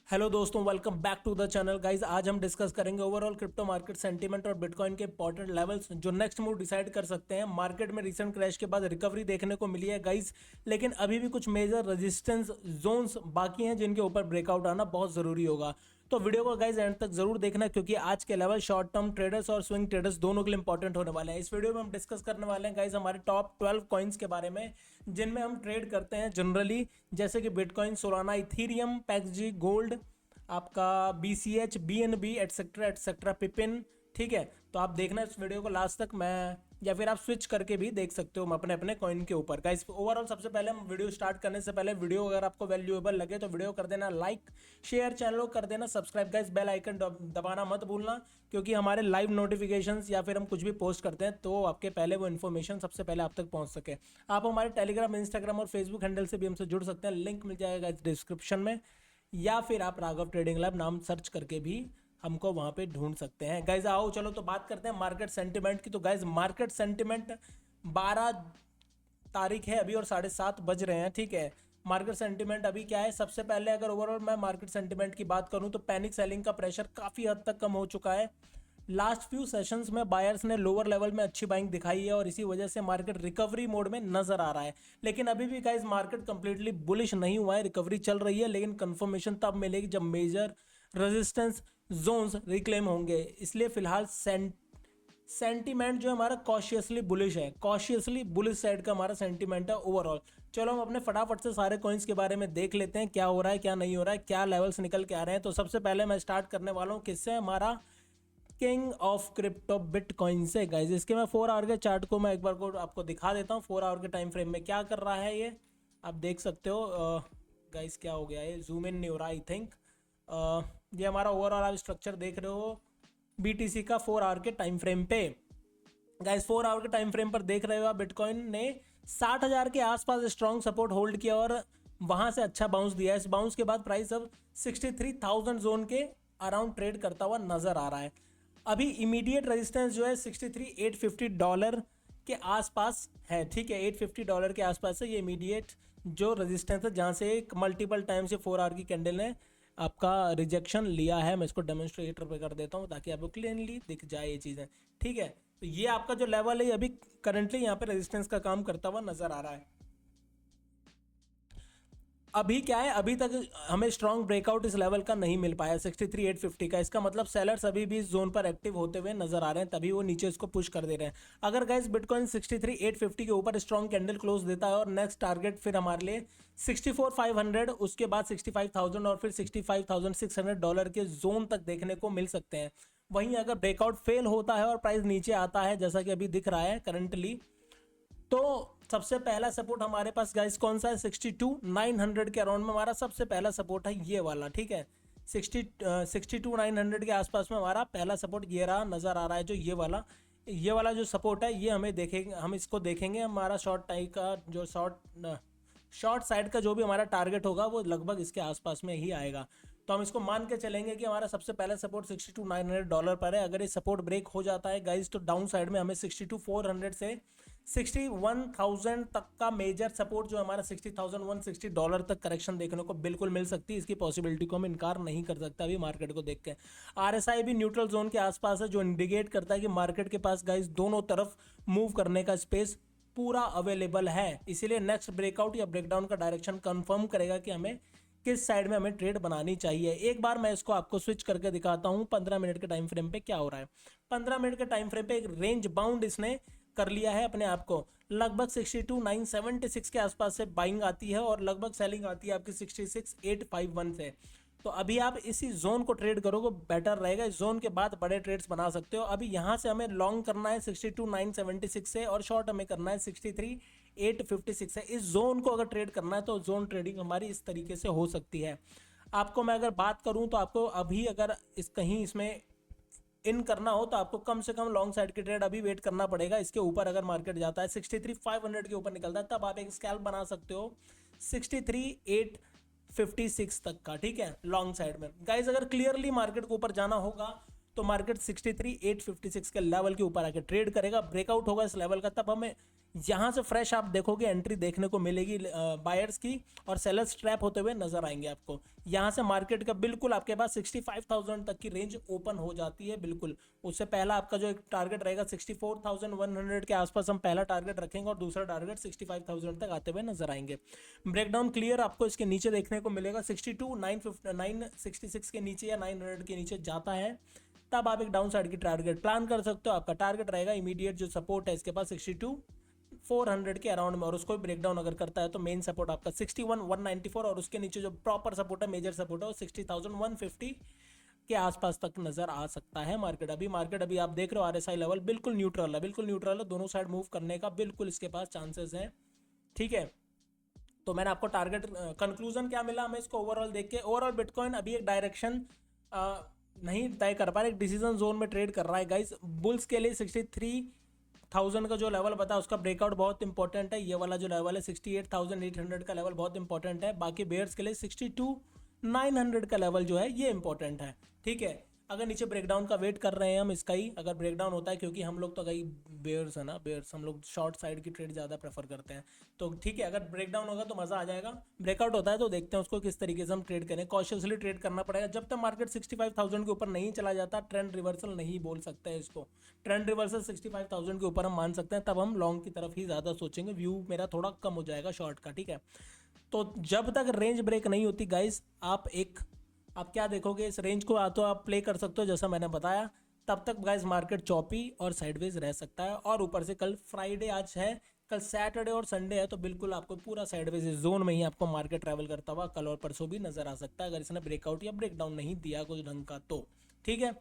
Hello दोस्तों, welcome back to the channel guys. आज हम डिस्कस करेंगे ओवरऑल क्रिप्टो मार्केट सेंटीमेंट और बिटकॉइन के इंपॉर्टेंट लेवल्स जो नेक्स्ट मूव डिसाइड कर सकते हैं। मार्केट में रिसेंट क्रैश के बाद रिकवरी देखने को मिली है गाइज, लेकिन अभी भी कुछ मेजर रेजिस्टेंस जोन्स बाकी हैं जिनके ऊपर ब्रेकआउट आना बहुत ज़रूरी होगा। तो वीडियो को गाइज एंड तक जरूर देखना, क्योंकि आज के लेवल शॉर्ट टर्म ट्रेडर्स और स्विंग ट्रेडर्स दोनों के लिए इंपॉर्टेंट होने वाले हैं। इस वीडियो में हम डिस्कस करने वाले हैं गाइज हमारे टॉप 12 कॉइन्स के बारे में जिनमें हम ट्रेड करते हैं जनरली, जैसे कि बिटकॉइन, सोलाना, इथीरियम, पैक्सजी, गोल्ड, आपका BCH, BNB एटसेट्रा एटसेट्रा, पिपिन। ठीक है, तो आप देखना इस वीडियो को लास्ट तक। मैं या फिर आप स्विच करके भी देख सकते हो अपने अपने कॉइन के ऊपर। गाइस ओवरऑल सबसे पहले हम वीडियो स्टार्ट करने से पहले, वीडियो अगर आपको वैल्यूएबल लगे तो वीडियो कर देना लाइक, शेयर, चैनल को कर देना सब्सक्राइब। गाइस बेल आइकन दबाना मत भूलना, क्योंकि हमारे लाइव नोटिफिकेशंस या फिर हम कुछ भी पोस्ट करते हैं तो आपके पहले वो इन्फॉर्मेशन सबसे पहले आप तक पहुंच सके। आप हमारे टेलीग्राम, इंस्टाग्राम और फेसबुक हैंडल से भी हमसे जुड़ सकते हैं, लिंक मिल जाएगा डिस्क्रिप्शन में, या फिर आप राघव ट्रेडिंग लैब नाम सर्च करके भी हमको वहाँ पे ढूंढ सकते हैं। गाइज आओ चलो तो बात करते हैं मार्केट सेंटिमेंट की। तो गाइज मार्केट सेंटिमेंट 12 तारीख है अभी और 7:30 बज रहे हैं। ठीक है, मार्केट सेंटिमेंट अभी क्या है, सबसे पहले अगर ओवरऑल मैं मार्केट सेंटिमेंट की बात करूं तो पैनिक सेलिंग का प्रेशर काफ़ी हद तक कम हो चुका है। लास्ट फ्यू सेशंस में बायर्स ने लोअर लेवल में अच्छी बाइंग दिखाई है और इसी वजह से मार्केट रिकवरी मोड में नजर आ रहा है। लेकिन अभी भी गाइस मार्केट कंप्लीटली बुलिश नहीं हुआ है, रिकवरी चल रही है, लेकिन कंफर्मेशन तब मिलेगी जब मेजर रेजिस्टेंस जोन्स रिक्लेम होंगे। इसलिए फिलहाल सेंटीमेंट जो है हमारा कॉशियसली बुलिश है, कॉशियसली बुलिश साइड का हमारा सेंटीमेंट है ओवरऑल। चलो हम अपने फटाफट से सारे कॉइन्स के बारे में देख लेते हैं, क्या हो रहा है क्या नहीं हो रहा है, क्या लेवल्स निकल के आ रहे हैं। तो सबसे पहले मैं स्टार्ट करने वाला हूँ किससे, हमारा किंग ऑफ क्रिप्टो बिटकॉइन से। गाइज इसके मैं 4 आवर के चार्ट को मैं एक बार को आपको दिखा देता हूँ, 4 आवर के टाइम फ्रेम में क्या कर रहा है ये आप देख सकते हो। गाइज क्या हो गया है, जूम इन नहीं हो रहा आई थिंक। ये हमारा ओवरऑल आप स्ट्रक्चर देख रहे हो BTC का 4 आवर के टाइम फ्रेम पे। गाइस 4 आवर के टाइम फ्रेम पर देख रहे हो आप, बिटकॉइन ने 60,000 के आसपास स्ट्रॉन्ग सपोर्ट होल्ड किया और वहां से अच्छा बाउंस दिया। इस बाउंस के बाद प्राइस अब 63,000 जोन के अराउंड ट्रेड करता हुआ नजर आ रहा है। अभी इमीडिएट रेजिस्टेंस जो है $63,850 के आसपास है। ठीक है, $850 के आसपास है ये इमीडिएट जो रेजिस्टेंस है, जहां से एक मल्टीपल टाइम से 4 आवर की कैंडल ने आपका रिजेक्शन लिया है। मैं इसको डेमोन्स्ट्रेटर पे कर देता हूँ ताकि आपको क्लियरली दिख जाए ये चीज़ें। ठीक है, तो ये आपका जो लेवल है अभी करंटली यहाँ पे रेजिस्टेंस का काम करता हुआ नजर आ रहा है। अभी क्या है, अभी तक हमें स्ट्रॉन्ग ब्रेकआउट इस लेवल का नहीं मिल पाया 63,850 का। इसका मतलब सेलर्स अभी भी इस जोन पर एक्टिव होते हुए नजर आ रहे हैं, तभी वो नीचे इसको पुश कर दे रहे हैं। अगर गाइस बिटकॉइन 63,850 के ऊपर स्ट्रॉन्ग कैंडल क्लोज देता है और नेक्स्ट टारगेट फिर हमारे लिए 64,500, उसके बाद 65,000 और फिर $65,600 के जोन तक देखने को मिल सकते हैं। वहीं अगर ब्रेकआउट फेल होता है और प्राइस नीचे आता है जैसा कि अभी दिख रहा है करंटली, तो सबसे पहला सपोर्ट हमारे पास गाइस कौन सा है, 62,900 के अराउंड में हमारा सबसे पहला सपोर्ट है ये वाला। ठीक है, 62,900 के आसपास में हमारा पहला सपोर्ट ये रहा, नजर आ रहा है जो ये वाला जो सपोर्ट है, ये हमें देखेंगे, हम इसको देखेंगे। हमारा शॉर्ट टाइम का जो शॉर्ट साइड का जो भी हमारा टारगेट होगा वो लगभग इसके आसपास में ही आएगा। तो हम इसको मान के चलेंगे कि हमारा सबसे पहला सपोर्ट $62,900 पर है। अगर ये सपोर्ट ब्रेक हो जाता है गाइज तो डाउन साइड में हमें 62,400 से 61,000 तक का मेजर सपोर्ट जो हमारा $60,160 तक करेक्शन देखने को बिल्कुल मिल सकती है। इसकी पॉसिबिलिटी को हम इनकार नहीं कर सकते अभी मार्केट को देख के। RSI भी न्यूट्रल जोन के आसपास है, जो इंडिकेट करता है कि मार्केट के पास गाइज दोनों तरफ मूव करने का स्पेस पूरा अवेलेबल है। इसीलिए नेक्स्ट ब्रेकआउट या ब्रेकडाउन का डायरेक्शन कंफर्म करेगा कि हमें किस साइड में हमें ट्रेड बनानी चाहिए। एक बार मैं इसको आपको स्विच करके दिखाता हूं 15 मिनट के टाइम फ्रेम पे क्या हो रहा है। 15 मिनट के टाइम फ्रेम पे एक रेंज बाउंड इसने कर लिया है अपने आप को, लगभग 62,976 के आसपास से बाइंग आती है और लगभग सेलिंग आती है आपकी 66,851 से। तो अभी आप इसी जोन को ट्रेड करोगे बेटर रहेगा, इस जोन के बाद बड़े ट्रेड्स बना सकते हो। अभी यहाँ से हमें लॉन्ग करना है 62,976 से और शॉर्ट हमें करना है 63,856 है। इस जोन को अगर ट्रेड करना है तो जोन ट्रेडिंग हमारी इस तरीके से हो सकती है। आपको मैं अगर बात करूं तो आपको अभी अगर कहीं इसमें इन करना हो तो आपको कम से कम लॉन्ग साइड की ट्रेड अभी वेट करना पड़ेगा। इसके ऊपर अगर मार्केट जाता है 63,500 के ऊपर निकलता है तब आप एक स्कैल्प बना सकते हो 63,856 तक का। ठीक है, लॉन्ग साइड में गाइज अगर क्लियरली मार्केट को ऊपर जाना होगा तो मार्केट 63,856 के लेवल के ऊपर आके ट्रेड करेगा। ब्रेकआउट होगा इस लेवल का तब हमें यहाँ से फ्रेश आप देखोगे एंट्री देखने को मिलेगी बायर्स की, और सेलर्स ट्रैप होते हुए नजर आएंगे आपको। यहाँ से मार्केट का बिल्कुल आपके पास 65,000 तक की रेंज ओपन हो जाती है बिल्कुल। उससे पहला आपका जो एक टारगेट रहेगा 64,100 के आसपास हम पहला टारगेट रखेंगे, और दूसरा टारगेट 65,000 तक आते हुए नजर आएंगे। ब्रेकडाउन क्लियर आपको इसके नीचे देखने को मिलेगा, 62, 966 के नीचे या 900 के नीचे जाता है तब आप एक डाउन साइड की टारगेट प्लान कर सकते हो। आपका टारगेट रहेगा इमीडिएट जो सपोर्ट है इसके पास 62,400 के अराउंड में, और उसको ब्रेक डाउन अगर करता है तो मेन सपोर्ट आपका 61,194, और उसके नीचे जो प्रॉपर सपोर्ट है, मेजर सपोर्ट है, वो 60,150 के आसपास तक नजर आ सकता है मार्केट अभी आप देख रहे हो आरएसआई लेवल बिल्कुल न्यूट्रल है, दोनों साइड मूव करने का बिल्कुल इसके पास चांसेस हैं। ठीक है, तो मैंने आपको टारगेट कंक्लूजन क्या मिला हमें इसको ओवरऑल देख के, ओवरऑल बिटकॉइन अभी एक डायरेक्शन नहीं तय कर पा रहा है, एक डिसीजन जोन में ट्रेड कर रहा है गाइस। बुल्स के लिए 63,000 का जो लेवल बता उसका ब्रेकआउट बहुत इंपॉर्टेंट है, ये वाला जो लेवल है 68,800 का लेवल बहुत इंपॉर्टेंट है। बाकी बेयर्स के लिए 62,900 का लेवल जो है ये इंपॉर्टेंट है। ठीक है, अगर नीचे ब्रेकडाउन का वेट कर रहे हैं हम इसका ही, अगर ब्रेकडाउन होता है, क्योंकि हम लोग तो कई बेयर्स है ना, बेयर्स हम लोग शॉर्ट साइड की ट्रेड ज़्यादा प्रेफर करते हैं, तो ठीक है अगर ब्रेकडाउन होगा तो मज़ा आ जाएगा। ब्रेकआउट होता है तो देखते हैं उसको किस तरीके से हम ट्रेड करें, कॉशियसली ट्रेड करना पड़ेगा जब तक मार्केट 65,000 के ऊपर नहीं चला जाता। ट्रेंड रिवर्सल नहीं बोल सकते हैं इसको, ट्रेंड रिवर्सल 65,000 के ऊपर हम मान सकते हैं, तब हम लॉन्ग की तरफ ही ज़्यादा सोचेंगे, व्यू मेरा थोड़ा कम हो जाएगा शॉर्ट का। ठीक है, तो जब तक रेंज ब्रेक नहीं होती गाइस, आप क्या देखोगे, इस रेंज को तो आप प्ले कर सकते हो जैसा मैंने बताया, तब तक गाइस मार्केट चॉपी और साइडवेज रह सकता है। और ऊपर से कल फ्राइडे आज है, कल सैटरडे और संडे है, तो बिल्कुल आपको पूरा साइडवेज जोन में ही आपको मार्केट ट्रैवल करता हुआ कल और परसों भी नजर आ सकता है, अगर इसने ब्रेकआउट या ब्रेकडाउन नहीं दिया कुछ ढंग का तो। ठीक है,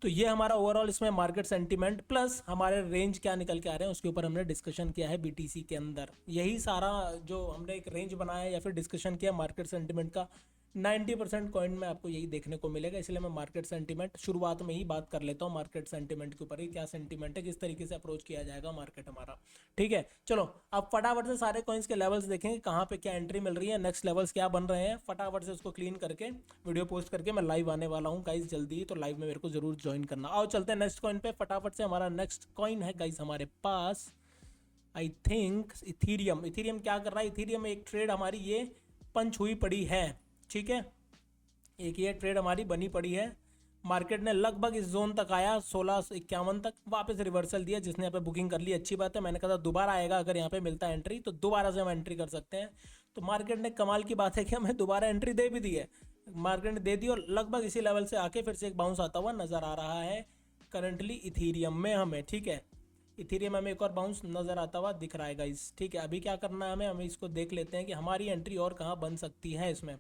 तो ये हमारा ओवरऑल इसमें मार्केट सेंटीमेंट प्लस हमारे रेंज क्या निकल के आ रहे हैं उसके ऊपर हमने डिस्कशन किया है बीटीसी के अंदर। यही सारा जो हमने एक रेंज बनाया या फिर डिस्कशन किया मार्केट सेंटीमेंट का, 90% कॉइन में आपको यही देखने को मिलेगा। इसलिए मैं मार्केट सेंटीमेंट शुरुआत में ही बात कर लेता हूँ, मार्केट सेंटीमेंट के ऊपर ही क्या सेंटीमेंट है, किस तरीके से अप्रोच किया जाएगा मार्केट हमारा। ठीक है, चलो अब फटाफट से सारे कॉइन्स के लेवल्स देखेंगे, कहाँ पे क्या एंट्री मिल रही है, नेक्स्ट लेवल्स क्या बन रहे हैं, फटाफट से उसको क्लीन करके वीडियो पोस्ट करके मैं लाइव आने वाला हूँ गाइज जल्दी, तो लाइव में मेरे को जरूर ज्वाइन करना। आओ चलते हैं नेक्स्ट कॉइन पे फटाफट से। हमारा नेक्स्ट कॉइन है गाइज हमारे पास आई थिंक इथीरियम। इथीरियम क्या कर रहा है, इथीरियम एक ट्रेड हमारी ये पंच हुई पड़ी है। ठीक है, एक ये ट्रेड हमारी बनी पड़ी है, मार्केट ने लगभग इस जोन तक आया 1651 तक, वापस रिवर्सल दिया, जिसने यहाँ पे बुकिंग कर ली अच्छी बात है। मैंने कहा था दोबारा आएगा, अगर यहाँ पे मिलता है एंट्री तो दोबारा से हम एंट्री कर सकते हैं। तो मार्केट ने कमाल की बात है कि हमें दोबारा एंट्री दे भी दी है, मार्केट ने दे दी, और लगभग इसी लेवल से आके फिर से एक बाउंस आता हुआ नजर आ रहा है करंटली इथीरियम में हमें। ठीक है, इथीरियम में एक और बाउंस नजर आता हुआ दिख रहा है गाइस। ठीक है, अभी क्या करना है हमें इसको देख लेते हैं कि हमारी एंट्री और कहाँ बन सकती है इसमें।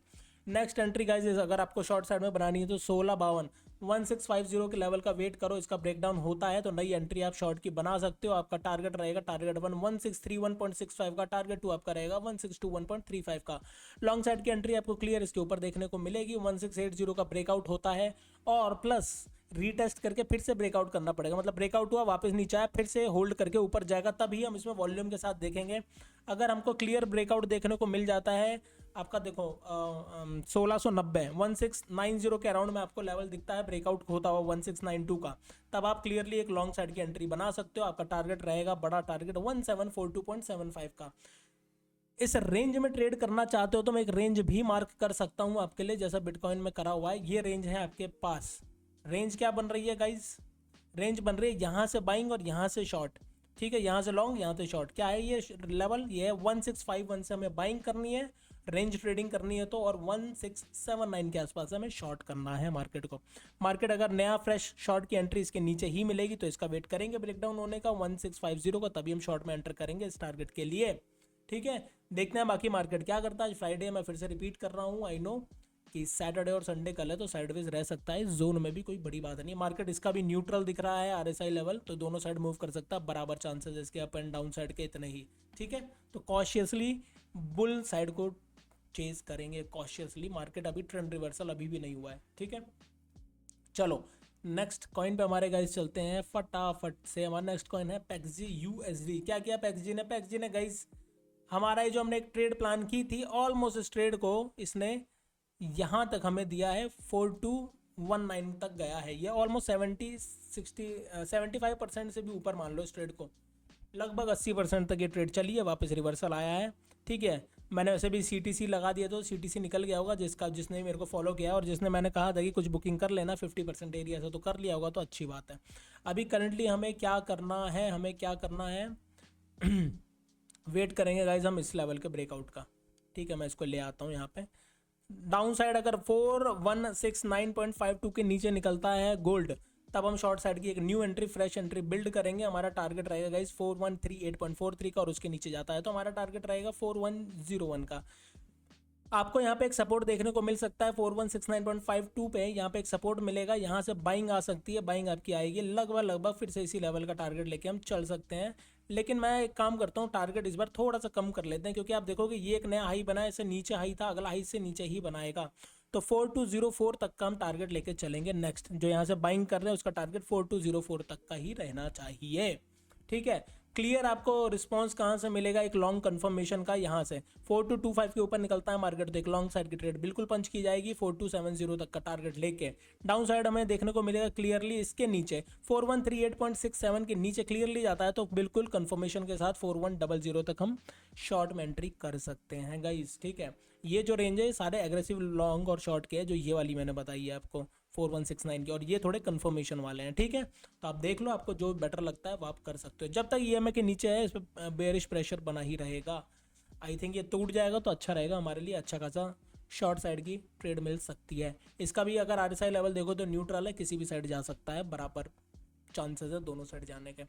नेक्स्ट एंट्री गाइज अगर आपको शॉर्ट साइड में बनानी है तो 1652 1650 के लेवल का वेट करो, इसका ब्रेकडाउन होता है तो नई एंट्री आप शॉर्ट की बना सकते हो। आपका टारगेट रहेगा टारगेट 1 1631.65 का, टारगेट 2 आपका रहेगा 1621.35 का। लॉन्ग साइड की एंट्री आपको क्लियर इसके ऊपर देखने को मिलेगी, 1680 का ब्रेकआउट होता है, और प्लस रीटेस्ट करके फिर से ब्रेकआउट करना पड़ेगा, मतलब ब्रेकआउट हुआ वापस नीचे आया फिर से होल्ड करके ऊपर जाएगा, तभी हम इसमें वॉल्यूम के साथ देखेंगे। अगर हमको क्लियर ब्रेकआउट देखने को मिल जाता है, आपका देखो 1690 1690 के अराउंड में आपको लेवल दिखता है ब्रेकआउट होता हुआ 1692 का, तब आप क्लियरली एक लॉन्ग साइड की एंट्री बना सकते हो। आपका टारगेट रहेगा बड़ा टारगेट 1742.75 का। इस रेंज में ट्रेड करना चाहते हो तो मैं एक रेंज भी मार्क कर सकता हूं आपके लिए, जैसा बिटकॉइन में करा हुआ है। ये रेंज है आपके पास, रेंज क्या बन रही है गाइस, रेंज बन रही है यहाँ से बाइंग और यहाँ से शॉर्ट। ठीक है, यहाँ से लॉन्ग यहाँ से शॉर्ट, क्या है ये लेवल, ये है 1651 से हमें बाइंग करनी है, रेंज ट्रेडिंग करनी है तो, और 1679 के आसपास हमें शॉर्ट करना है मार्केट को। मार्केट अगर नया फ्रेश शॉर्ट की एंट्री इसके नीचे ही मिलेगी तो इसका वेट करेंगे ब्रेकडाउन होने का 1650 का, तभी हम शॉर्ट में एंटर करेंगे इस टारगेट के लिए। ठीक है, देखते हैं बाकी मार्केट क्या करता है। आज फ्राइडे मैं फिर से रिपीट कर रहा हूँ, आई नो कि सैटरडे और संडे कल है तो साइडवेज रह सकता है, इस जोन में भी कोई बड़ी बात नहीं। मार्केट इसका भी न्यूट्रल दिख रहा है आरएसआई लेवल, तो दोनों साइड मूव कर सकता है, बराबर चांसेस इसके अप एंड डाउन साइड के इतने ही। ठीक है, तो कॉशियसली बुल साइड को चेज करेंगे कॉशियसली, मार्केट अभी ट्रेंड रिवर्सल अभी भी नहीं हुआ है। ठीक है, चलो नेक्स्ट कॉइन पे हमारे गाइस चलते हैं फटाफट से। हमारा नेक्स्ट कॉइन है पैक्सजी यूएसडी। क्या किया पैक्सजी ने गाइस, हमारा ये जो हमने एक ट्रेड प्लान की थी ऑलमोस्ट इस ट्रेड को इसने यहाँ तक हमें दिया है 4219 तक गया है, ये ऑलमोस्ट 75% से भी ऊपर मान लो इस ट्रेड को। लगभग 80% तक ये ट्रेड चली है, वापस रिवर्सल आया है। ठीक है, मैंने वैसे भी CTC लगा दिया, तो CTC निकल गया होगा, जिसने मेरे को फॉलो किया और जिसने मैंने कहा था कि कुछ बुकिंग कर लेना 50% एरिया से, तो कर लिया होगा, तो अच्छी बात है। अभी करंटली हमें क्या करना है, वेट करेंगे गाइज हम इस लेवल के ब्रेकआउट का। ठीक है, मैं इसको ले आता हूँ यहाँ पे। डाउन साइड अगर 4169.52 के नीचे निकलता है गोल्ड, तब हम शॉर्ट साइड की एक new entry, fresh entry build करेंगे। हमारा टारगेट रहेगा गाइस 4138.43 का, और उसके नीचे जाता है तो हमारा टारगेट रहेगा 4101 का। आपको यहाँ पे एक सपोर्ट देखने को मिल सकता है 4169.52 पे, यहाँ पे एक सपोर्ट मिलेगा, यहाँ से बाइंग आ सकती है, बाइंग आपकी आएगी लगभग फिर से इसी लेवल का टारगेट लेके हम चल सकते हैं। लेकिन मैं एक काम करता हूँ, टारगेट इस बार थोड़ा सा कम कर लेते हैं, क्योंकि आप देखोगे ये एक नया हाई बना है, इससे नीचे हाई था, अगला हाई से नीचे ही बनाएगा, तो 4204 तक का हम टारगेट लेके चलेंगे। नेक्स्ट जो यहाँ से बाइंग कर रहे हैं उसका टारगेट 4204 तक का ही रहना चाहिए। ठीक है, क्लियर आपको रिस्पांस कहाँ से मिलेगा, एक लॉन्ग कंफर्मेशन का, यहाँ से 4225 के ऊपर निकलता है मार्केट तो एक लॉन्ग साइड की ट्रेड बिल्कुल पंच की जाएगी 4270 तक का टारगेट लेके। डाउन साइड हमें देखने को मिलेगा क्लियरली इसके नीचे 4138.67 के नीचे क्लियरली जाता है, तो बिल्कुल कंफर्मेशन के साथ 4100 तक हम शॉर्ट में एंट्री कर सकते हैं गाइस। ठीक है, ये जो रेंज है सारे एग्रेसिव लॉन्ग और शॉर्ट के हैं, जो ये वाली मैंने बताई है आपको 4169 की, और ये थोड़े कंफर्मेशन वाले हैं। ठीक है, तो आप देख लो, आपको जो बेटर लगता है वो आप कर सकते हो। जब तक EMA के नीचे है इस पर बेयरिश प्रेशर बना ही रहेगा। आई थिंक ये टूट जाएगा तो अच्छा रहेगा हमारे लिए, अच्छा खासा शॉर्ट साइड की ट्रेड मिल सकती है। इसका भी अगर RSI लेवल देखो तो न्यूट्रल है, किसी भी साइड जा सकता है, बराबर चांसेस है दोनों साइड जाने के।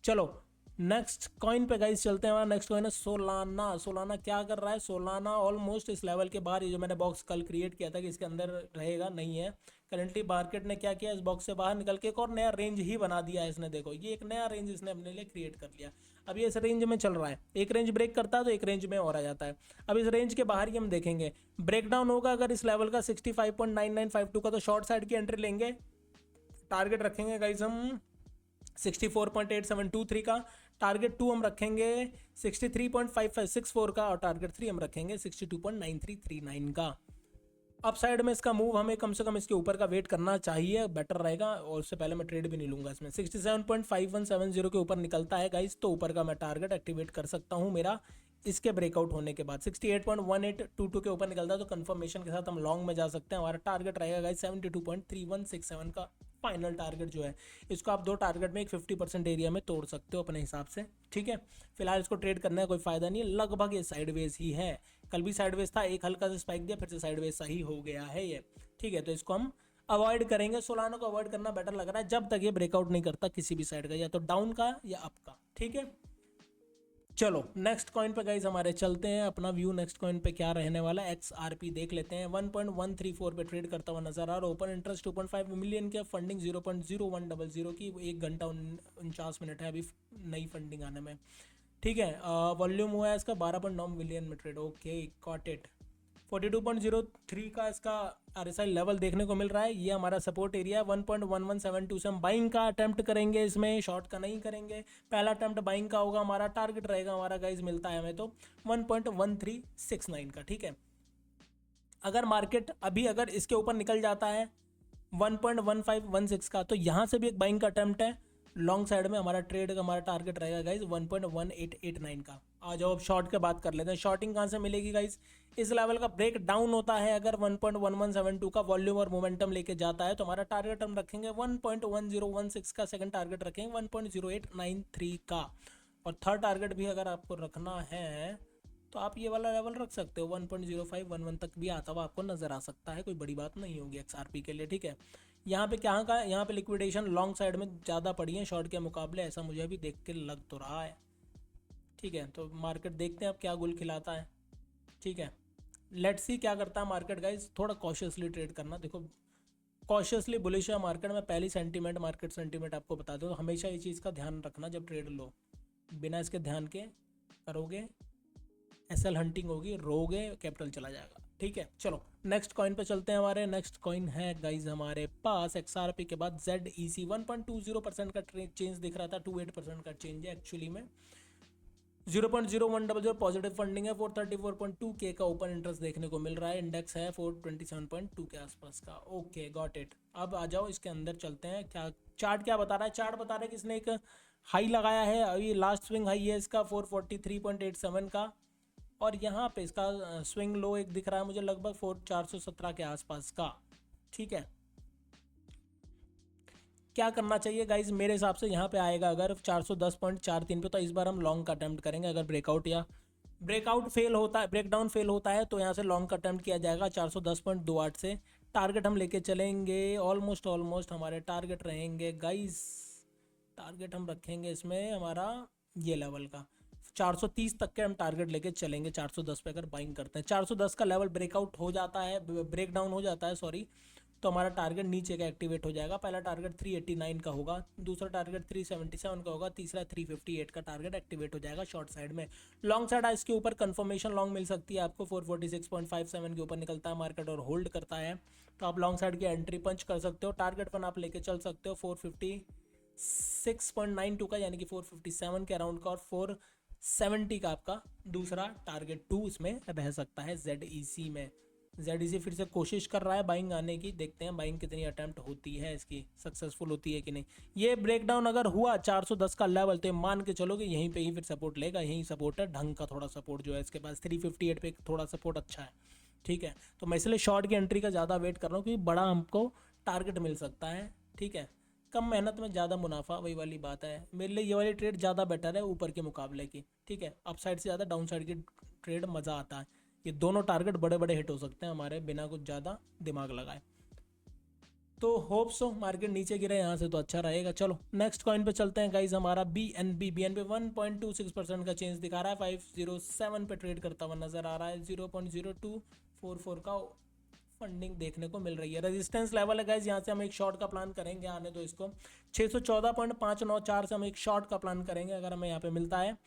चलो नेक्स्ट कॉइन पे गाइस चलते हैं। हमारा नेक्स्ट कॉइन है सोलाना। सोलाना क्या कर रहा है, सोलाना ऑलमोस्ट इस लेवल के बाहर, ये जो मैंने बॉक्स कल क्रिएट किया था कि इसके अंदर रहेगा, नहीं है करंटली। मार्केट ने क्या किया, इस बॉक्स से बाहर निकल के एक और नया रेंज ही बना दिया है इसने। देखो ये एक नया रेंज इसने अपने लिए क्रिएट कर लिया। अब ये इस रेंज में चल रहा है, एक रेंज ब्रेक करता है तो एक रेंज में और आ जाता है। अब इस रेंज के बाहर ही हम देखेंगे ब्रेकडाउन होगा अगर इस लेवल का 65.9952 का, तो शॉर्ट साइड की एंट्री लेंगे। टारगेट रखेंगे गाइस हम 64.8723 का, टारगेट 2 हम रखेंगे 63.5564 का, और टारगेट 3 हम रखेंगे 62.9339 का। अप साइड में इसका मूव हमें कम से कम इसके ऊपर का वेट करना चाहिए, बेटर रहेगा। और उससे पहले मैं ट्रेड भी नहीं लूंगा इसमें। 67.5170 के ऊपर निकलता है गाइस, तो ऊपर का मैं टारगेट एक्टिवेट कर सकता हूँ मेरा इसके ब्रेकआउट होने के बाद। 68.1822 के ऊपर निकलता है तो कंफर्मेशन के साथ हम लॉन्ग में जा सकते हैं। हमारा टारगेट रहेगा गाइस 72.3167 का फाइनल टारगेट जो है। इसको आप 2 टारगेट में एक 50% एरिया में तोड़ सकते हो अपने हिसाब से। ठीक है, फिलहाल इसको ट्रेड करने का कोई फायदा नहीं है, लगभग ये साइडवेज ही है। कल भी साइडवेज था, एक हल्का सा स्पाइक दिया, फिर से साइडवेज सही हो गया है ये। ठीक है, तो इसको हम अवॉइड करेंगे। सोलाना को अवॉइड करना बेटर लग रहा है जब तक ये ब्रेकआउट नहीं करता किसी भी साइड का, या तो डाउन का या अप का। ठीक है, चलो नेक्स्ट कॉइन पे गाइज हमारे चलते हैं। अपना व्यू नेक्स्ट कॉइन पे क्या रहने वाला है, XRP देख लेते हैं। 1.134 पे ट्रेड करता हुआ नजर आ रहा है। ओपन इंटरेस्ट 2.5 मिलियन के, फंडिंग 0.0100 की, 1 घंटा 49 मिनट है अभी नई फंडिंग आने में। ठीक है, वॉल्यूम हुआ है इसका 12.9 मिलियन में ट्रेड। Okay got it. 42.03 का इसका RSI लेवल देखने को मिल रहा है। ये हमारा सपोर्ट एरिया है 1.1172 से हम बाइंग का अटेम्प्ट करेंगे, इसमें शॉर्ट का नहीं करेंगे। पहला अटेम्प्ट बाइंग का होगा, हमारा टारगेट रहेगा हमारा गाइज मिलता है हमें तो 1.1369 का। ठीक है, अगर मार्केट अभी अगर इसके ऊपर निकल जाता है 1.1516 का, तो यहाँ से भी एक बाइंग का अटेम्प्ट है लॉन्ग साइड में। हमारा ट्रेड का हमारा टारगेट रहेगा गाइज 1.1889 का। आ जाओ अब शॉर्ट के बात कर लेते हैं। शॉर्टिंग कहाँ से मिलेगी गाइज, इस लेवल का ब्रेक डाउन होता है अगर 1.1172 का वॉल्यूम और मोमेंटम लेके जाता है, तो हमारा टारगेट हम रखेंगे 1.1016 का। सेकंड टारगेट रखेंगे 1.0893 का, और थर्ड टारगेट भी अगर आपको रखना है तो आप ये वाला लेवल रख सकते हो 1.0511 तक भी आता हुआ आपको नजर आ सकता है, कोई बड़ी बात नहीं होगी XRP के लिए। ठीक है, यहाँ पे क्या का, यहाँ पे लिक्विडेशन लॉन्ग साइड में ज़्यादा पड़ी है शॉर्ट के मुकाबले, ऐसा मुझे अभी देख के लग तो रहा है। ठीक है, तो मार्केट देखते हैं अब क्या गुल खिलाता है। ठीक है, लेट्स सी क्या करता है मार्केट गाइज। थोड़ा कॉशियसली ट्रेड करना, देखो कॉशियसली बुलिश है मार्केट में। पहली सेंटीमेंट, मार्केट सेंटीमेंट आपको बता दो, तो हमेशा ये चीज़ का ध्यान रखना जब ट्रेड लो, बिना इसके ध्यान के करोगे SL हंटिंग होगी, रोगे कैपिटल चला जाएगा। ठीक है, चलो नेक्स्ट कॉइन पे चलते हैं। हमारे नेक्स्ट कॉइन है गाइज हमारे पास XRP के बाद ZEC। 1.20% का चेंज दिख रहा था, 28% का चेंज है एक्चुअली में। 0.0100 पॉजिटिव फंडिंग है। 434.2K का ओपन इंटरेस्ट देखने को मिल रहा है। इंडेक्स है 427.2 के आसपास का। Okay got it. अब आ जाओ इसके अंदर चलते हैं। क्या चार्ट क्या बता रहा है, चार्ट बता रहा है कि इसने एक हाई लगाया है, अभी लास्ट स्विंग हाई है इसका 443.87 का, और यहाँ पे इसका स्विंग लो एक दिख रहा है मुझे लगभग 417 के आसपास का। ठीक है, क्या करना चाहिए गाइज मेरे हिसाब से, यहाँ पे आएगा अगर 410.43 पे, तो इस बार हम लॉन्ग का अटेम्प्ट करेंगे। अगर ब्रेकआउट या ब्रेकआउट फेल होता है, ब्रेकडाउन फेल होता है, तो यहाँ से लॉन्ग का अटेम्प्ट किया जाएगा 410.28 से। टारगेट हम लेके चलेंगे, ऑलमोस्ट हमारे टारगेट रहेंगे गाइज, टारगेट हम रखेंगे इसमें हमारा ये लेवल का 430 तक के हम टारगेट लेके चलेंगे। 410 पे अगर बाइंग करते हैं, 410 का लेवल ब्रेकआउट हो जाता है, ब्रेक डाउन हो जाता है सॉरी, तो हमारा टारगेट नीचे का एक्टिवेट हो जाएगा। पहला टारगेट 389 का होगा, दूसरा टारगेट 377 का होगा, तीसरा 358 का टारगेट एक्टिवेट हो जाएगा शॉर्ट साइड में। लॉन्ग साइड इसके ऊपर कंफर्मेशन लॉन्ग मिल सकती है आपको, 446.57 के ऊपर निकलता है मार्केट और होल्ड करता है, तो आप लॉन्ग साइड की एंट्री पंच कर सकते हो। टारगेट पर आप लेके चल सकते हो 456.92 का, यानी कि 457 के अराउंड का, और 470 का आपका दूसरा टारगेट 2 इसमें रह सकता है ZEC में। ZEC फिर से कोशिश कर रहा है बाइंग आने की, देखते हैं बाइंग कितनी अटेम्प्ट होती है इसकी, सक्सेसफुल होती है कि नहीं। ये ब्रेकडाउन अगर हुआ 410 का लेवल, तो मान के चलो कि यहीं पे ही फिर सपोर्ट लेगा, यहीं सपोर्ट है ढंग का, थोड़ा सपोर्ट जो है इसके पास 358 पे थोड़ा सपोर्ट अच्छा है। ठीक है, तो मैं इसलिए शॉर्ट की एंट्री का ज़्यादा वेट कर रहा हूँ, क्योंकि बड़ा हमको टारगेट मिल सकता है। ठीक है, कम मेहनत में ज़्यादा मुनाफा, वही वाली बात है। मेरे लिए ये वाली ट्रेड ज़्यादा बेटर है ऊपर के मुकाबले की। ठीक है, अप साइड से ज़्यादा डाउन साइड की ट्रेड मज़ा आता है। ये दोनों टारगेट बड़े बड़े हिट हो सकते हैं हमारे बिना कुछ ज़्यादा दिमाग लगाए। तो होप सो मार्केट नीचे गिरे यहाँ से तो अच्छा रहेगा। चलो नेक्स्ट कॉइन पे चलते हैं गाइज, हमारा BNB 1.26% का चेंज दिखा रहा है, 507 पे ट्रेड करता हुआ नजर आ रहा है। 0.0244 का फंडिंग देखने को मिल रही है। रेजिस्टेंस लेवल है गाइज, यहाँ से हम एक शॉर्ट का प्लान करेंगे, आने दो इसको। 614.594 से हम एक शॉर्ट का प्लान करेंगे अगर हमें यहाँ पे मिलता है,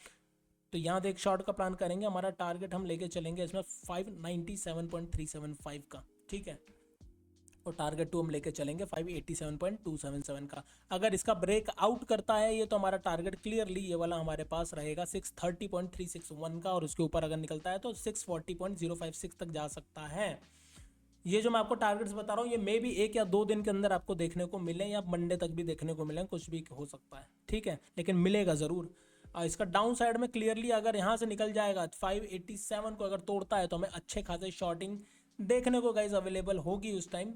तो यहाँ से एक शॉर्ट का प्लान करेंगे। हमारा टारगेट हम लेके चलेंगे इसमें 597.375 का। ठीक है, और टारगेट 2 हम लेके चलेंगे 587.277 का। अगर इसका ब्रेक आउट करता है ये, तो हमारा टारगेट क्लियरली ये वाला हमारे पास रहेगा 630.361 का, और उसके ऊपर अगर निकलता है तो 640.056 तक जा सकता है। ये जो मैं आपको टारगेट्स बता रहा हूँ, ये मे भी 1 या 2 दिन के अंदर आपको देखने को मिले, या मंडे तक भी देखने को मिले, कुछ भी हो सकता है। ठीक है, लेकिन मिलेगा ज़रूर। इसका डाउन साइड में क्लियरली अगर यहाँ से निकल जाएगा 587 को अगर तोड़ता है, तो हमें अच्छे खासे शॉर्टिंग देखने को गाइज अवेलेबल होगी उस टाइम।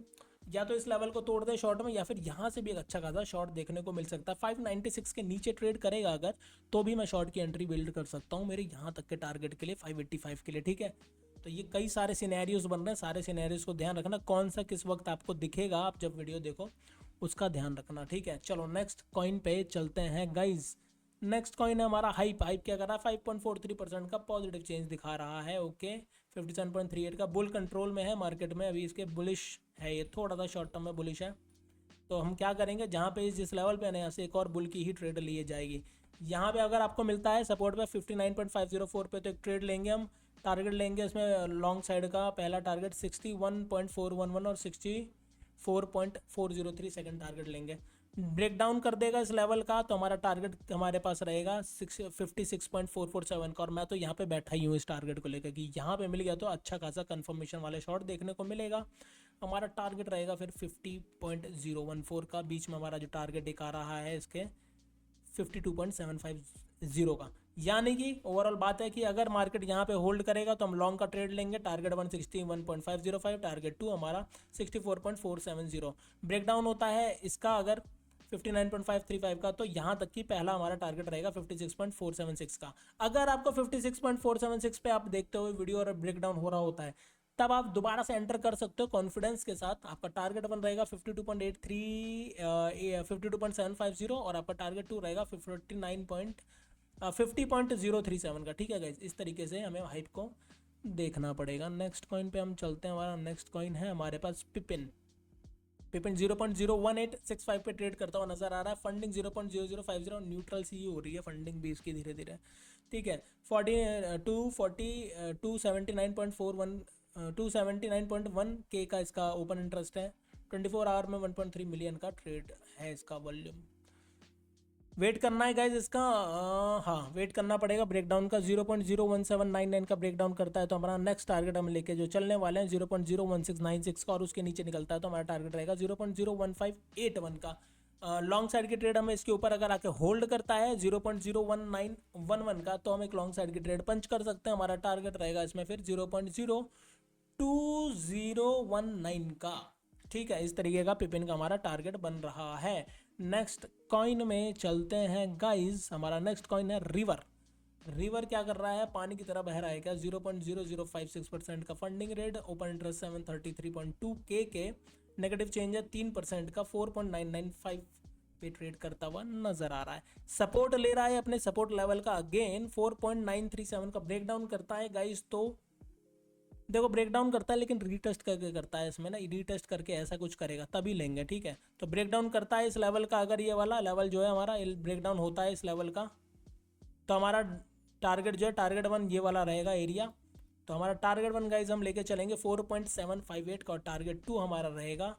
या तो इस लेवल को तोड़ दे शॉर्ट में, या फिर यहाँ से भी एक अच्छा खासा शॉर्ट देखने को मिल सकता है। 596 के नीचे ट्रेड करेगा अगर, तो भी मैं शॉर्ट की एंट्री बिल्ड कर सकता हूँ मेरे यहाँ तक के टारगेट के लिए, 585 के लिए। ठीक है, तो ये कई सारे सिनेरियोज बन रहे हैं, सारे सिनेरियोज को ध्यान रखना, कौन सा किस वक्त आपको दिखेगा, आप जब वीडियो देखो उसका ध्यान रखना। ठीक है, चलो नेक्स्ट कॉइन पे चलते हैं गाइज। नेक्स्ट कॉइन है हमारा हाइप। हाइप क्या कर रहा है, 5.43% का पॉजिटिव चेंज दिखा रहा है। ओके, 57.38 का बुल कंट्रोल में है मार्केट में अभी, इसके बुलिश है ये, थोड़ा सा शॉर्ट टर्म में बुलिश है। तो हम क्या करेंगे, जहाँ पे जिस लेवल पे है यहाँ से एक और बुल की ही ट्रेड लिए जाएगी। यहाँ पे अगर आपको मिलता है सपोर्ट पे 59.504 पे, तो एक ट्रेड लेंगे हम, टारगेट लेंगे इसमें लॉन्ग साइड का। पहला टारगेट 61.411 और 64.403 सेकंड टारगेट लेंगे। ब्रेक डाउन कर देगा इस लेवल का, तो हमारा टारगेट हमारे पास रहेगा 56.447 का। और मैं तो यहाँ पे बैठा ही हूँ इस टारगेट को लेकर कि यहाँ पे मिल गया तो अच्छा खासा कंफर्मेशन वाले शॉट देखने को मिलेगा। हमारा टारगेट रहेगा फिर 50.014 का। बीच में हमारा जो टारगेट दिखा रहा है इसके 52.750 का। यानी कि ओवरऑल बात है कि अगर मार्केट यहाँ पे होल्ड करेगा तो हम लॉन्ग का ट्रेड लेंगे। टारगेट 161.505, टारगेट 2 हमारा 64.470। ब्रेकडाउन होता है इसका अगर 59.535 का, तो यहाँ तक की पहला हमारा टारगेट रहेगा 56.476 का। अगर आपको 56.476 पे आप देखते हो वीडियो और ब्रेकडाउन हो रहा होता है, तब आप दोबारा से एंटर कर सकते हो कॉन्फिडेंस के साथ। आपका टारगेट 1 रहेगा 52.750 और आपका टारगेट 2 रहेगा 50.037 का। ठीक है गाइज, इस तरीके से हमें हाइप को देखना पड़ेगा। नेक्स्ट कॉइन पे हम चलते हैं। हमारा नेक्स्ट कॉइन है हमारे पास पिपिन। 0.01865 पे ट्रेड करता हुआ नजर आ रहा है। फंडिंग 0.0050, न्यूट्रल सी हो रही है फंडिंग भी इसकी धीरे धीरे। ठीक है, 279.1 के का इसका ओपन इंटरेस्ट है। 24 आवर में 1.3 मिलियन का ट्रेड है इसका वॉल्यूम। वेट करना है गाइज इसका, हाँ वेट करना पड़ेगा ब्रेकडाउन का। 0.01799 का ब्रेकडाउन करता है तो हमारा नेक्स्ट टारगेट हम लेके जो चलने वाले हैं 0.01696 का, और उसके नीचे निकलता है तो हमारा टारगेट रहेगा 0.01581 का। लॉन्ग साइड की ट्रेड हमें इसके ऊपर अगर आके होल्ड करता है 0.01911 का, तो हम एक लॉन्ग साइड की ट्रेड पंच कर सकते हैं। हमारा टारगेट रहेगा इसमें फिर 0.02019 का। ठीक है, इस तरीके का पिपिन का हमारा टारगेट बन रहा है। नेक्स्ट कॉइन में चलते हैं गाइज। हमारा नेक्स्ट कॉइन है रिवर। रिवर क्या कर रहा है, पानी की तरह बह रहा है क्या। 0.0056% का फंडिंग रेट, ओपन इंटरेस्ट 733.2 के नेगेटिव चेंज है 3% का, 4.995 पे ट्रेड करता हुआ नजर आ रहा है। सपोर्ट ले रहा है अपने सपोर्ट लेवल का, अगेन 4.937 का ब्रेकडाउन करता है गाइस। तो देखो ब्रेकडाउन करता है लेकिन रीटेस्ट करके करता है, इसमें ना रीटेस्ट करके ऐसा कुछ करेगा तभी लेंगे। ठीक है, तो ब्रेकडाउन करता है इस लेवल का, अगर ये वाला लेवल जो है हमारा ब्रेकडाउन होता है इस लेवल का, तो हमारा टारगेट जो है टारगेट 1 ये वाला रहेगा एरिया। तो हमारा टारगेट 1 गाइज हम लेके चलेंगे 4.758 का, और टारगेट 2 हमारा रहेगा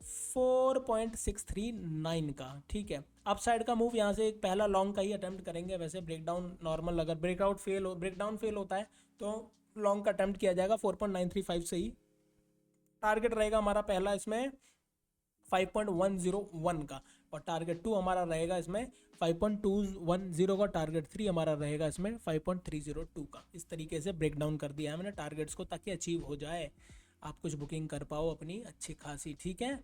4.639 का। ठीक है, अप साइड का मूव यहाँ से एक पहला लॉन्ग का ही अटेम्प्ट करेंगे। वैसे ब्रेकडाउन नॉर्मल, अगर ब्रेकडाउन फेल होता है तो लॉन्ग का अटेम्प्ट किया जाएगा 4.935 से ही। टारगेट रहेगा हमारा पहला इसमें 5.101 का, और टारगेट 2 हमारा रहेगा इसमें 5.210 का, टारगेट 3 हमारा रहेगा इसमें 5.302 का। इस तरीके से ब्रेक डाउन कर दिया है मैंने टारगेट्स को, ताकि अचीव हो जाए, आप कुछ बुकिंग कर पाओ अपनी अच्छी खासी। ठीक है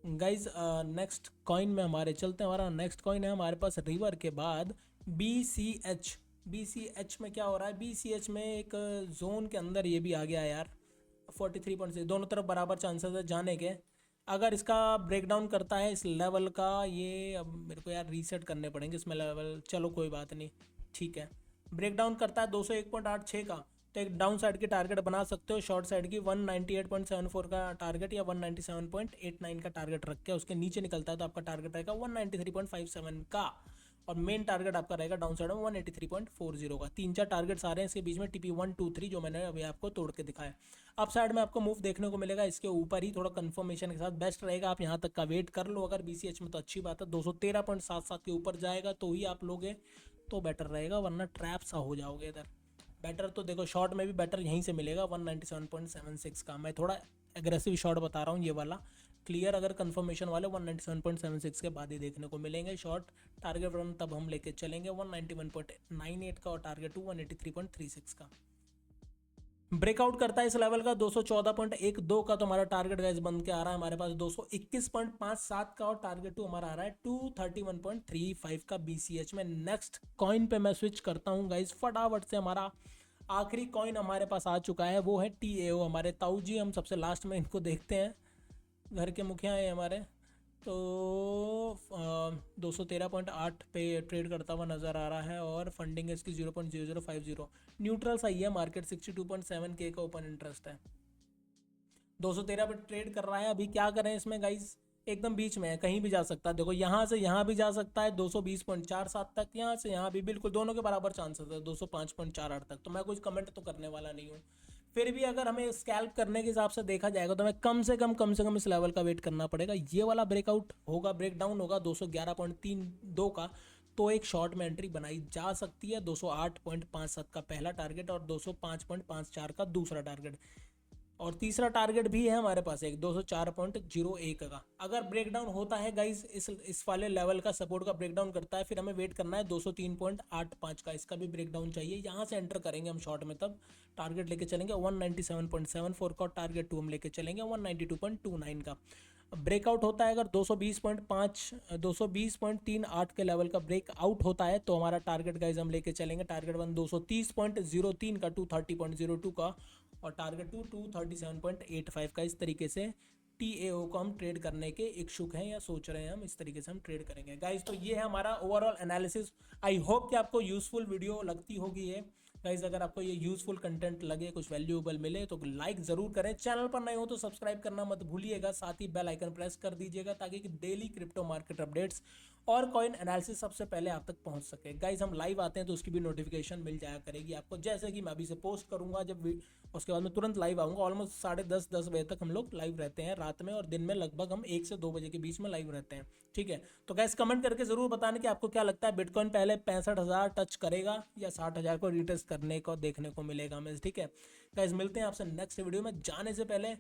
गाइज, नेक्स्ट कॉइन में हमारे चलते हैं। हमारा नेक्स्ट कॉइन है हमारे पास रिवर के बाद BCH। BCH में क्या हो रहा है, BCH में एक जोन के अंदर ये भी आ गया यार 43.6, दोनों तरफ बराबर चांसेस है जाने के। अगर इसका ब्रेकडाउन करता है इस लेवल का, ये अब मेरे को यार रीसेट करने पड़ेंगे इसमें लेवल, चलो कोई बात नहीं। ठीक है, ब्रेकडाउन करता है 201.86 का, तो एक डाउन साइड की टारगेट बना सकते हो। शॉर्ट साइड की 198.74 का टारगेट या 197.89 का टारगेट रख के उसके नीचे निकलता है तो आपका टारगेट रहेगा 193.57 का, और मेन टारगेट आपका रहेगा डाउन साइड में 183.40 का। 3-4 टारगेट्स आ रहे हैं इसके बीच में, TP 1 2 3 जो मैंने अभी आपको तोड़ के दिखाया। अप साइड में आपको मूव देखने को मिलेगा इसके ऊपर ही, थोड़ा कंफर्मेशन के साथ बेस्ट रहेगा आप यहाँ तक का वेट कर लो। अगर BCH में तो अच्छी बात है, 213.77 के ऊपर जाएगा तो ही आप लोगे तो बेटर रहेगा, वरना ट्रैप सा हो जाओगे इधर। बेटर तो देखो शॉर्ट में भी बेटर यहीं से मिलेगा 197.76 का। मैं थोड़ा एग्रेसिव शॉट बता रहा हूँ, ये वाला क्लियर अगर कंफर्मेशन वाले 197.76 के बाद ही देखने को मिलेंगे शॉर्ट। टारगेट 1 तब हम लेके चलेंगे 191.98 का, और टारगेट 2 183.36 का। ब्रेकआउट करता है इस लेवल का 214.12 का, तो हमारा टारगेट गाइस बन के आ रहा है हमारे पास 221.57 का, और टारगेट 2 हमारा आ रहा है 231.35 का BCH में। नेक्स्ट कॉइन पे मैं स्विच करता हूँ गाइस फटाफट से। हमारा आखिरी कॉइन हमारे पास आ चुका है, वो है TAO। हमारे ताऊ जी, हम सबसे लास्ट में इनको देखते हैं, घर के मुखिया हैं हमारे। तो 213.8 पे ट्रेड करता हुआ नज़र आ रहा है, और फंडिंग है इसकी 0.0050। न्यूट्रल सही है, मार्केट 62.7 के का ओपन इंटरेस्ट है। 213 पे ट्रेड कर रहा है। अभी क्या करें इसमें गाइस, एकदम बीच में है, कहीं भी जा सकता है। देखो यहाँ से यहाँ भी जा सकता है 220.47 तक, यहाँ से यहाँ भी, बिल्कुल दोनों के बराबर चांसेस है 205.48 तक। तो मैं कुछ कमेंट तो करने वाला नहीं हूँ। फिर भी अगर हमें स्कैल्प करने के हिसाब से देखा जाएगा तो हमें कम से कम इस लेवल का वेट करना पड़ेगा। ये वाला ब्रेकआउट होगा, ब्रेकडाउन होगा 211.32 का, तो एक शॉर्ट में एंट्री बनाई जा सकती है। 208.57 का पहला टारगेट, और 205.54 का दूसरा टारगेट, और तीसरा टारगेट भी है हमारे पास एक 204.01 का। अगर ब्रेकडाउन होता है गाइस इस वाले लेवल का, सपोर्ट का ब्रेकडाउन करता है, फिर हमें वेट करना है 203.85 का, इसका भी ब्रेकडाउन चाहिए। यहाँ से एंटर करेंगे हम शॉर्ट में, तब टारगेट लेके चलेंगे 197.74 का, और टारगेट 2 हम लेके चलेंगे 192.29 का। ब्रेकआउट होता है अगर 220.38 के लेवल का ब्रेकआउट होता है, तो हमारा टारगेट गाइज हम लेके चलेंगे टारगेट 1 230.03 का, 230.02 का, और टारगेट 2 237.85 का। इस तरीके से TAO को हम ट्रेड करने के इच्छुक हैं, या सोच रहे हैं हम इस तरीके से हम ट्रेड करेंगे गाइज। तो ये है हमारा ओवरऑल एनालिसिस। आई होप कि आपको यूजफुल वीडियो लगती होगी ये गाइज। अगर आपको ये यूजफुल कंटेंट लगे, कुछ वैल्यूएबल मिले, तो लाइक ज़रूर करें। चैनल पर नए हो तो सब्सक्राइब करना मत भूलिएगा, साथ ही बेल आइकन प्रेस कर दीजिएगा, ताकि डेली क्रिप्टो मार्केट अपडेट्स और कॉइन एनालिसिस सबसे पहले आप तक पहुंच सके। गाइज हम लाइव आते हैं तो उसकी भी नोटिफिकेशन मिल जाया करेगी आपको, जैसे कि मैं अभी से पोस्ट करूंगा जब उसके बाद मैं तुरंत लाइव आऊँगा। ऑलमोस्ट 10:30 बजे तक हम लोग लाइव रहते हैं रात में, और दिन में लगभग हम 1 से 2 बजे के बीच में लाइव रहते हैं। ठीक है, तो गाइस कमेंट करके ज़रूर बताने कि आपको क्या लगता है, बिटकॉइन पहले 65,000 टच करेगा या 60,000 को रिटेस्ट करने को देखने को मिलेगा हमें। ठीक है गाइस, मिलते हैं आपसे नेक्स्ट वीडियो में। जाने से पहले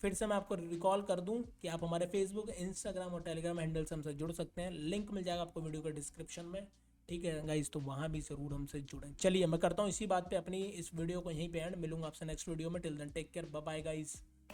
फिर से मैं आपको रिकॉल कर दूं कि आप हमारे फेसबुक, इंस्टाग्राम और टेलीग्राम हैंडल से हमसे जुड़ सकते हैं। लिंक मिल जाएगा आपको वीडियो के डिस्क्रिप्शन में। ठीक है गाइज, तो वहाँ भी ज़रूर हमसे जुड़ें। चलिए मैं करता हूँ इसी बात पे अपनी इस वीडियो को यहीं पे एंड। मिलूंगा आपसे नेक्स्ट वीडियो में। Till then take care, bye bye guys.